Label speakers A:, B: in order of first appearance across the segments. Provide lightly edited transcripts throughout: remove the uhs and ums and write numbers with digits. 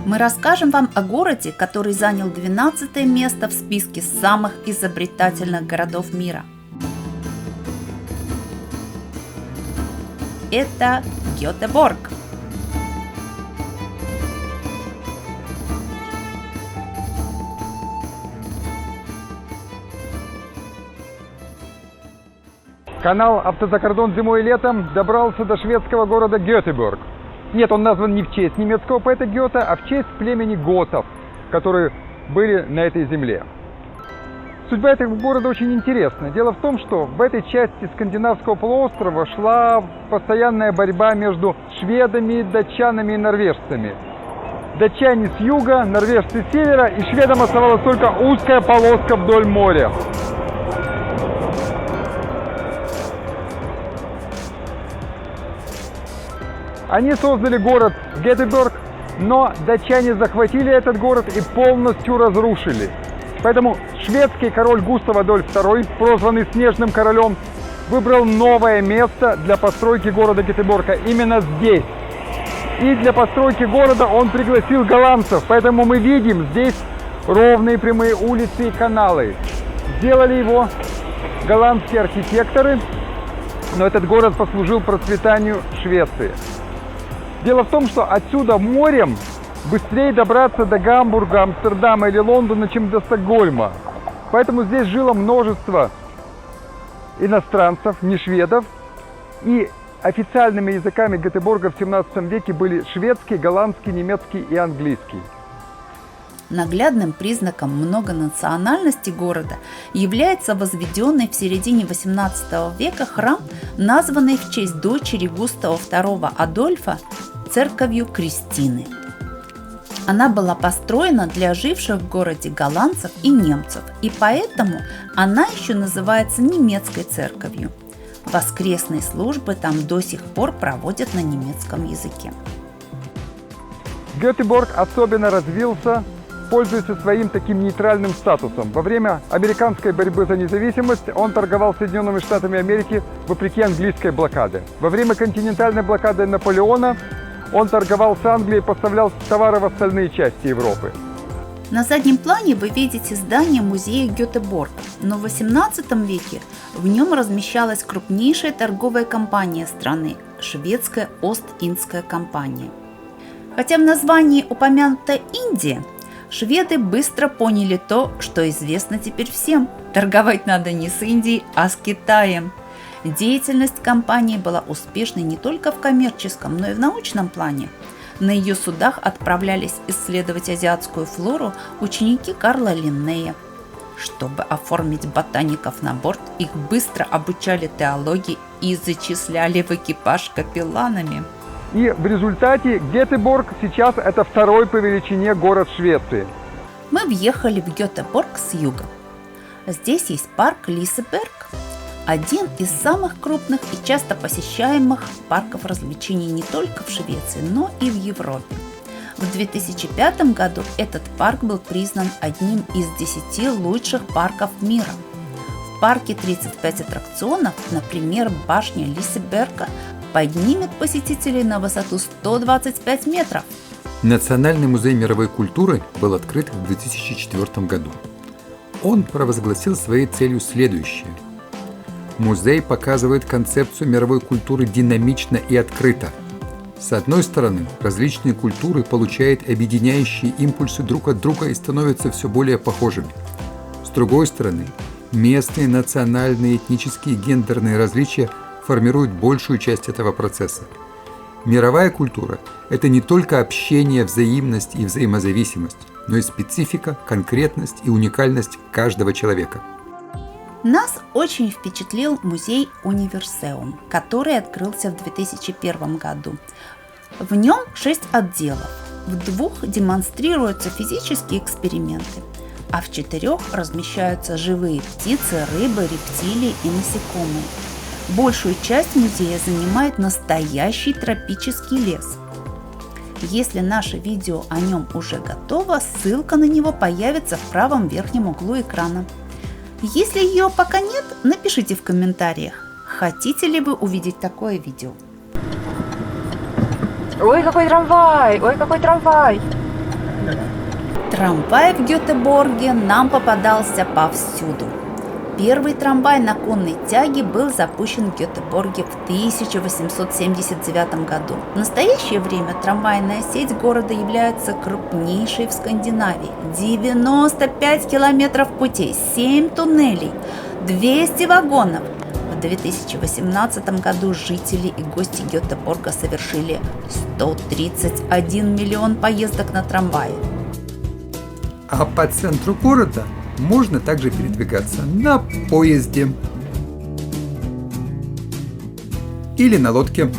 A: Мы расскажем вам о городе, который занял 12 место в списке самых изобретательных городов мира. Это Гетеборг.
B: Канал «Автозакордон зимой и летом» добрался до шведского города Гетеборг. Нет, он назван не в честь немецкого поэта Гёте, а в честь племени готов, которые были на этой земле. Судьба этого города очень интересна. Дело в том, что в этой части скандинавского полуострова шла постоянная борьба между шведами, датчанами и норвежцами. Датчане с юга, норвежцы с севера, и шведам оставалась только узкая полоска вдоль моря. Они создали город Гетеборг, но датчане захватили этот город и полностью разрушили. Поэтому шведский король Густав Адольф II, прозванный Снежным королем, выбрал новое место для постройки города Гетеборга именно здесь. И для постройки города он пригласил голландцев, поэтому мы видим здесь ровные прямые улицы и каналы. Сделали его голландские архитекторы, но этот город послужил процветанию Швеции. Дело в том, что отсюда морем быстрее добраться до Гамбурга, Амстердама или Лондона, чем до Стокгольма. Поэтому здесь жило множество иностранцев, не шведов. И официальными языками Гетеборга в 17 веке были шведский, голландский, немецкий и английский.
A: Наглядным признаком многонациональности города является возведенный в середине XVIII века храм, названный в честь дочери Густава II Адольфа церковью Кристины. Она была построена для живших в городе голландцев и немцев, и поэтому она еще называется немецкой церковью. Воскресные службы там до сих пор проводят на немецком языке.
B: Гетеборг особенно развился, пользуется своим таким нейтральным статусом. Во время американской борьбы за независимость он торговал с Соединенными Штатами Америки вопреки английской блокаде. Во время континентальной блокады Наполеона он торговал с Англией и поставлял товары в остальные части Европы.
A: На заднем плане вы видите здание музея Гетеборга, но в XVIII веке в нем размещалась крупнейшая торговая компания страны – шведская Ост-Индская компания. Хотя в названии упомянута Индия, шведы быстро поняли то, что известно теперь всем – торговать надо не с Индией, а с Китаем. Деятельность компании была успешной не только в коммерческом, но и в научном плане. На ее судах отправлялись исследовать азиатскую флору ученики Карла Линнея. Чтобы оформить ботаников на борт, их быстро обучали теологии и зачисляли в экипаж капелланами.
B: И в результате Гетеборг сейчас это второй по величине город Швеции.
A: Мы въехали в Гетеборг с юга. Здесь есть парк Лисеберг, один из самых крупных и часто посещаемых парков развлечений не только в Швеции, но и в Европе. В 2005 году этот парк был признан одним из 10 лучших парков мира. В парке 35 аттракционов, например, башня Лисеберга, поднимет посетителей на высоту 125 метров.
C: Национальный музей мировой культуры был открыт в 2004 году. Он провозгласил своей целью следующее. Музей показывает концепцию мировой культуры динамично и открыто. С одной стороны, различные культуры получают объединяющие импульсы друг от друга и становятся все более похожими. С другой стороны, местные, национальные, этнические и гендерные различия формируют большую часть этого процесса. Мировая культура – это не только общение, взаимность и взаимозависимость, но и специфика, конкретность и уникальность каждого человека.
A: Нас очень впечатлил музей Универсеум, который открылся в 2001 году. В нем 6 отделов. В 2 демонстрируются физические эксперименты, а в 4 размещаются живые птицы, рыбы, рептилии и насекомые. Большую часть музея занимает настоящий тропический лес. Если наше видео о нем уже готово, ссылка на него появится в правом верхнем углу экрана. Если ее пока нет, напишите в комментариях, хотите ли вы увидеть такое видео.
D: Ой, какой трамвай! Ой, какой трамвай!
A: Трамвай в Гетеборге нам попадался повсюду. Первый трамвай на конной тяге был запущен в Гетеборге в 1879 году. В настоящее время трамвайная сеть города является крупнейшей в Скандинавии. 95 километров путей, 7 туннелей, 200 вагонов. В 2018 году жители и гости Гетеборга совершили 131 миллион поездок на трамвае.
C: А по центру города можно также передвигаться на поезде или на лодке.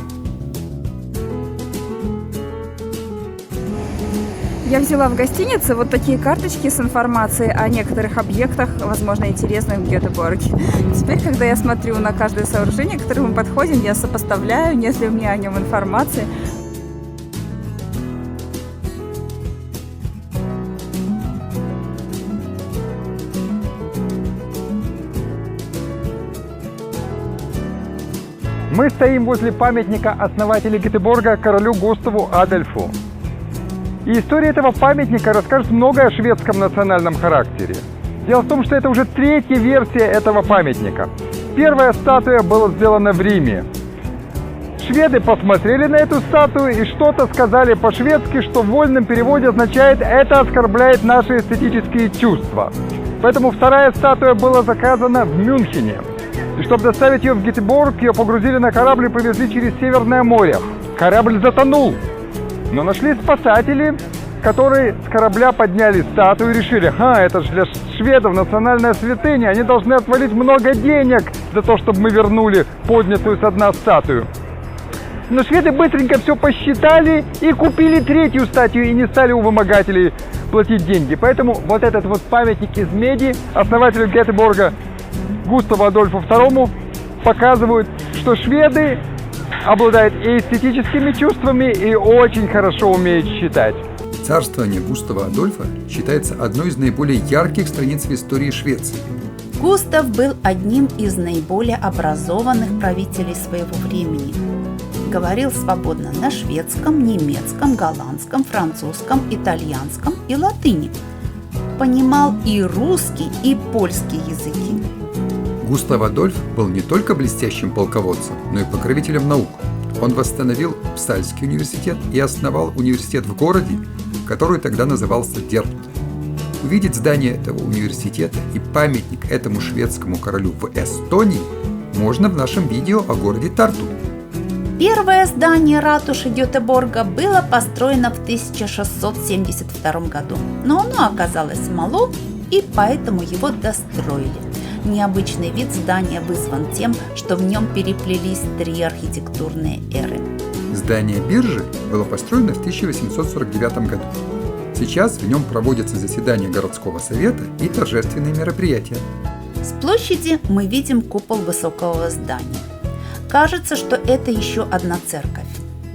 D: Я взяла в гостинице вот такие карточки с информацией о некоторых объектах, возможно, интересных в Гетеборге. Теперь, когда я смотрю на каждое сооружение, к которому мы подходим, я сопоставляю, нет ли у меня о нем информации.
B: Мы стоим возле памятника основателя Гетеборга королю Густаву Адольфу. И история этого памятника расскажет много о шведском национальном характере. Дело в том, что это уже третья версия этого памятника. Первая статуя была сделана в Риме. Шведы посмотрели на эту статую и что-то сказали по-шведски, что в вольном переводе означает «это оскорбляет наши эстетические чувства». Поэтому вторая статуя была заказана в Мюнхене. И чтобы доставить ее в Гетеборг, ее погрузили на корабль и повезли через Северное море. Корабль затонул. Но нашли спасатели, которые с корабля подняли статую и решили: это же для шведов национальная святыня, они должны отвалить много денег за то, чтобы мы вернули поднятую со дна статую. Но шведы быстренько все посчитали и купили третью статую и не стали у вымогателей платить деньги. Поэтому вот этот вот памятник из меди основателю Гетеборга Густаву Адольфу II показывают, что шведы обладают и эстетическими чувствами, и очень хорошо умеют считать.
C: Царствование Густава Адольфа считается одной из наиболее ярких страниц в истории Швеции.
A: Густав был одним из наиболее образованных правителей своего времени. Говорил свободно на шведском, немецком, голландском, французском, итальянском и латыни. Понимал и русский, и польский языки.
C: Густав Адольф был не только блестящим полководцем, но и покровителем наук. Он восстановил Псальский университет и основал университет в городе, который тогда назывался Дербт. Увидеть здание этого университета и памятник этому шведскому королю в Эстонии можно в нашем видео о городе Тарту.
A: Первое здание ратуши Гетеборга было построено в 1672 году, но оно оказалось мало, и поэтому его достроили. Необычный вид здания вызван тем, что в нем переплелись три архитектурные эры.
C: Здание биржи было построено в 1849 году. Сейчас в нем проводятся заседания городского совета и торжественные мероприятия.
A: С площади мы видим купол высокого здания. Кажется, что это еще одна церковь.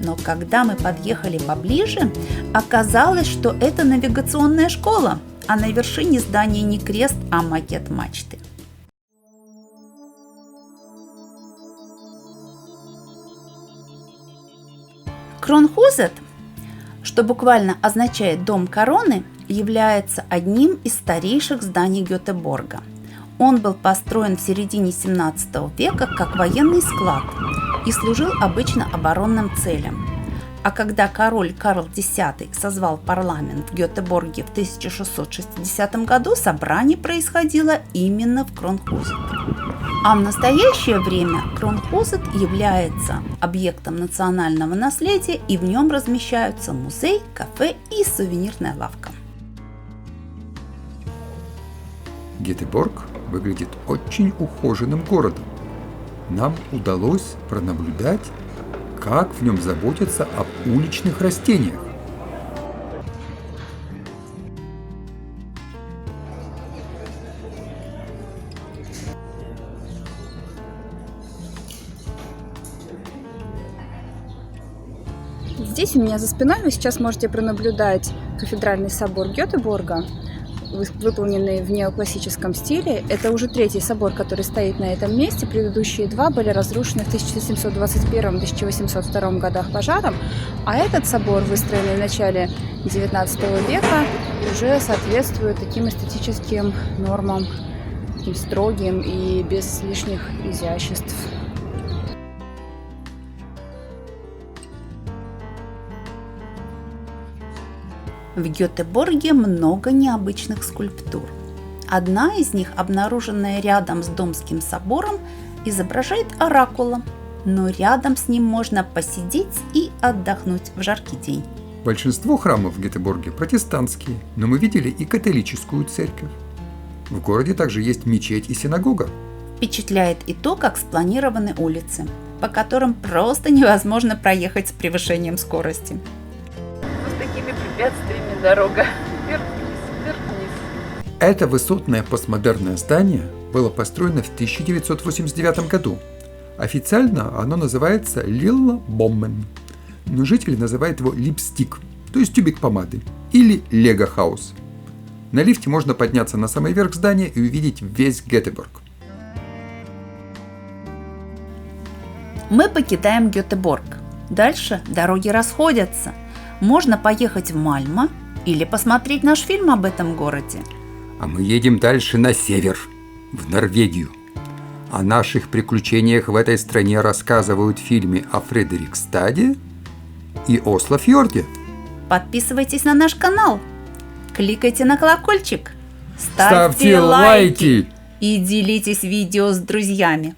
A: Но когда мы подъехали поближе, оказалось, что это навигационная школа, а на вершине здания не крест, а макет мачты. Кронхузет, что буквально означает «дом короны», является одним из старейших зданий Гетеборга. Он был построен в середине 17 века как военный склад и служил обычно оборонным целям. А когда король Карл X созвал парламент в Гетеборге в 1660 году, собрание происходило именно в Кронхузет. А в настоящее время Кронхузет является объектом национального наследия, и в нем размещаются музей, кафе и сувенирная лавка.
C: Гетеборг выглядит очень ухоженным городом. Нам удалось пронаблюдать, как в нем заботятся об уличных растениях.
D: Здесь у меня за спиной вы сейчас можете пронаблюдать кафедральный собор Гетеборга. выполненный в неоклассическом стиле. Это уже третий собор, который стоит на этом месте. Предыдущие два были разрушены в 1721-1802 годах пожаром, а этот собор, выстроенный в начале XIX века, уже соответствует таким эстетическим нормам, таким строгим и без лишних изяществ.
A: В Гетеборге много необычных скульптур. Одна из них, обнаруженная рядом с Домским собором, изображает оракула, но рядом с ним можно посидеть и отдохнуть в жаркий день.
C: Большинство храмов в Гетеборге протестантские, но мы видели и католическую церковь. В городе также есть мечеть и синагога.
A: Впечатляет и то, как спланированы улицы, по которым просто невозможно проехать с превышением скорости.
E: Вот такими препятствиями дорога. Вверх-вниз, вверх-вниз.
C: Это высотное постмодерное здание было построено в 1989 году. Официально оно называется Лилла Боммен, но жители называют его Липстик, то есть тюбик помады, или Лего Хаус. На лифте можно подняться на самый верх здания и увидеть весь Гетеборг.
A: Мы покидаем Гетеборг. Дальше дороги расходятся. Можно поехать в Мальмо или посмотреть наш фильм об этом городе.
C: А мы едем дальше на север, в Норвегию. О наших приключениях в этой стране рассказывают в фильме о Фредерикстаде и Ослофьорде.
A: Подписывайтесь на наш канал, кликайте на колокольчик,
C: Ставьте лайки!
A: и делитесь видео с друзьями.